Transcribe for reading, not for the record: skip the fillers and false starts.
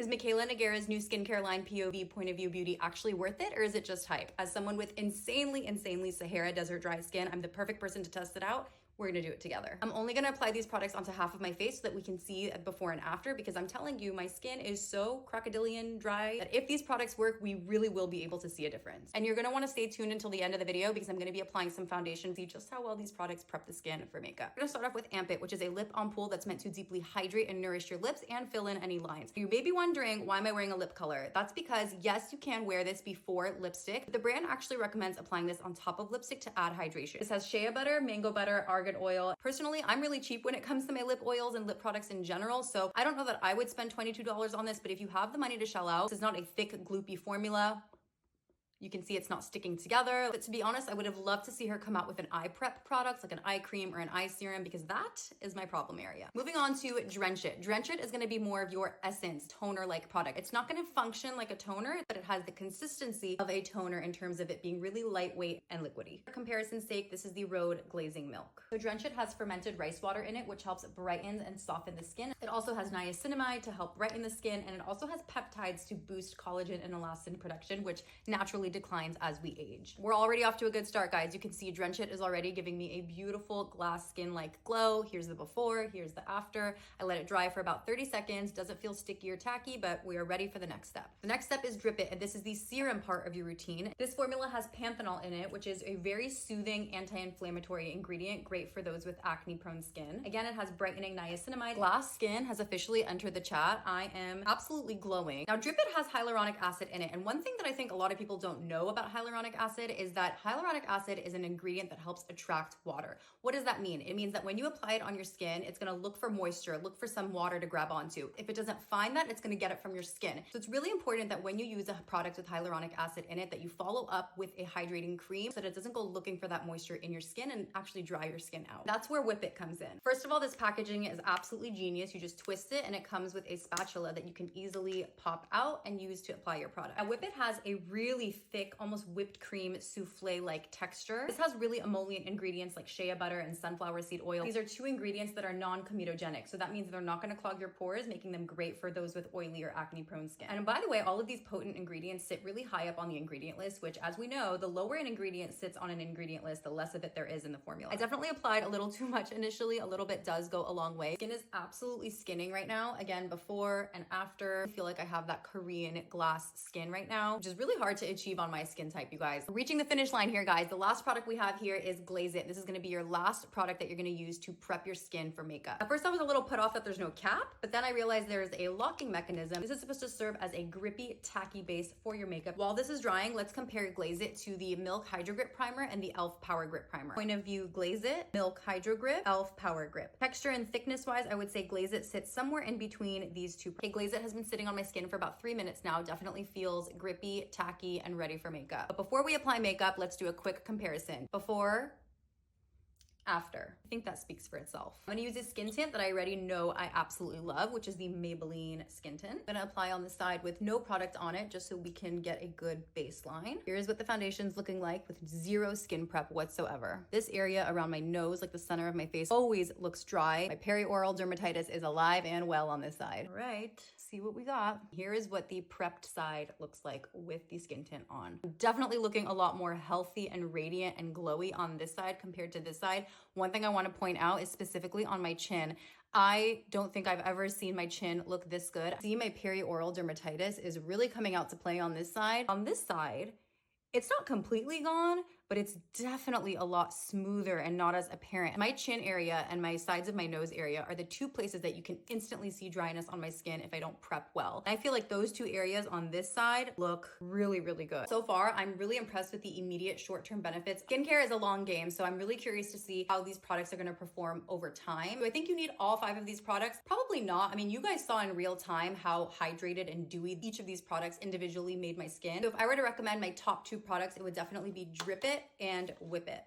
Is Michaela Nogueira's new skincare line POV Point of View Beauty actually worth it, or is it just hype? As someone with insanely Sahara desert dry skin, I'm the perfect person to test it out. We're gonna do it together. I'm only gonna apply these products onto half of my face so that we can see before and after, because I'm telling you, my skin is so crocodilian dry that if these products work, we really will be able to see a difference. And you're gonna wanna stay tuned until the end of the video because I'm gonna be applying some foundation, see just how well these products prep the skin for makeup. We're gonna start off with Amp It, which is a lip ampoule that's meant to deeply hydrate and nourish your lips and fill in any lines. You may be wondering, why am I wearing a lip color? That's because yes, you can wear this before lipstick, but the brand actually recommends applying this on top of lipstick to add hydration. This has shea butter, mango butter, argan oil. Personally, I'm really cheap when it comes to my lip oils and lip products in general, so I don't know that I would spend $22 on this, but if you have the money to shell out, this is not a thick, gloopy formula. You can see it's not sticking together. But to be honest, I would have loved to see her come out with an eye prep product, like an eye cream or an eye serum, because that is my problem area. Moving on to Drench It. Drench It is gonna be more of your essence, toner-like product. It's not gonna function like a toner, but it has the consistency of a toner in terms of it being really lightweight and liquidy. For comparison's sake, this is the Rhode Glazing Milk. So Drench It has fermented rice water in it, which helps brighten and soften the skin. It also has niacinamide to help brighten the skin, and it also has peptides to boost collagen and elastin production, which naturally declines as we age. We're already off to a good start, guys. You can see Drench It is already giving me a beautiful glass skin-like glow. Here's the before, here's the after. I let it dry for about 30 seconds. Doesn't feel sticky or tacky, but we are ready for the next step. The next step is Drip It, and this is the serum part of your routine. This formula has panthenol in it, which is a very soothing anti-inflammatory ingredient, great for those with acne-prone skin. Again, it has brightening niacinamide. Glass skin has officially entered the chat. I am absolutely glowing. Now, Drip It has hyaluronic acid in it, and one thing that I think a lot of people don't know about hyaluronic acid is that hyaluronic acid is an ingredient that helps attract water. What does that mean? It means that when you apply it on your skin, it's gonna look for moisture, look for some water to grab onto. If it doesn't find that, it's gonna get it from your skin. So it's really important that when you use a product with hyaluronic acid in it, that you follow up with a hydrating cream so that it doesn't go looking for that moisture in your skin and actually dry your skin out. That's where Whip It comes in. First of all, this packaging is absolutely genius. You just twist it and it comes with a spatula that you can easily pop out and use to apply your product. Now, Whip It has a really thick, almost whipped cream souffle-like texture. This has really emollient ingredients like shea butter and sunflower seed oil. These are two ingredients that are non-comedogenic, so that means they're not going to clog your pores, making them great for those with oily or acne-prone skin. And by the way, all of these potent ingredients sit really high up on the ingredient list, which, as we know, the lower an ingredient sits on an ingredient list, the less of it there is in the formula. I definitely applied a little too much initially. A little bit does go a long way. Skin is absolutely skinning right now. Again, before and after, I feel like I have that Korean glass skin right now, which is really hard to achieve on my skin type, you guys. We're reaching the finish line here, guys. The last product we have here is Glaze It. This is gonna be your last product that you're gonna use to prep your skin for makeup. At first, I was a little put off that there's no cap, but then I realized there's a locking mechanism. This is supposed to serve as a grippy, tacky base for your makeup. While this is drying, let's compare Glaze It to the Milk Hydro Grip Primer and the e.l.f. Power Grip Primer. Point of view, Glaze It, Milk Hydro Grip, e.l.f. Power Grip. Texture and thickness-wise, I would say Glaze It sits somewhere in between these two. Okay, Glaze It has been sitting on my skin for about 3 minutes now. Definitely feels grippy, tacky, and ready for makeup. But before we apply makeup, let's do a quick comparison. Before, after. I think that speaks for itself. I'm gonna use a skin tint that I already know I absolutely love, which is the Maybelline Skin Tint. I'm gonna apply on the side with no product on it, just so we can get a good baseline. Here's what the foundation's looking like with zero skin prep whatsoever. This area around my nose, like the center of my face, always looks dry. My perioral dermatitis is alive and well on this side. All right, see what we got. Here is what the prepped side looks like with the skin tint on. Definitely looking a lot more healthy and radiant and glowy on this side compared to this side. One thing I want to point out is specifically on my chin. I don't think I've ever seen my chin look this good. See, my perioral dermatitis is really coming out to play on this side. On this side, it's not completely gone, but it's definitely a lot smoother and not as apparent. My chin area and my sides of my nose area are the two places that you can instantly see dryness on my skin if I don't prep well. And I feel like those two areas on this side look really good. So far, I'm really impressed with the immediate short-term benefits. Skincare is a long game, so I'm really curious to see how these products are gonna perform over time. Do I think you need all 5 of these products? Probably not. I mean, you guys saw in real time how hydrated and dewy each of these products individually made my skin. So if I were to recommend my top 2 products, it would definitely be Drip It and Whip It.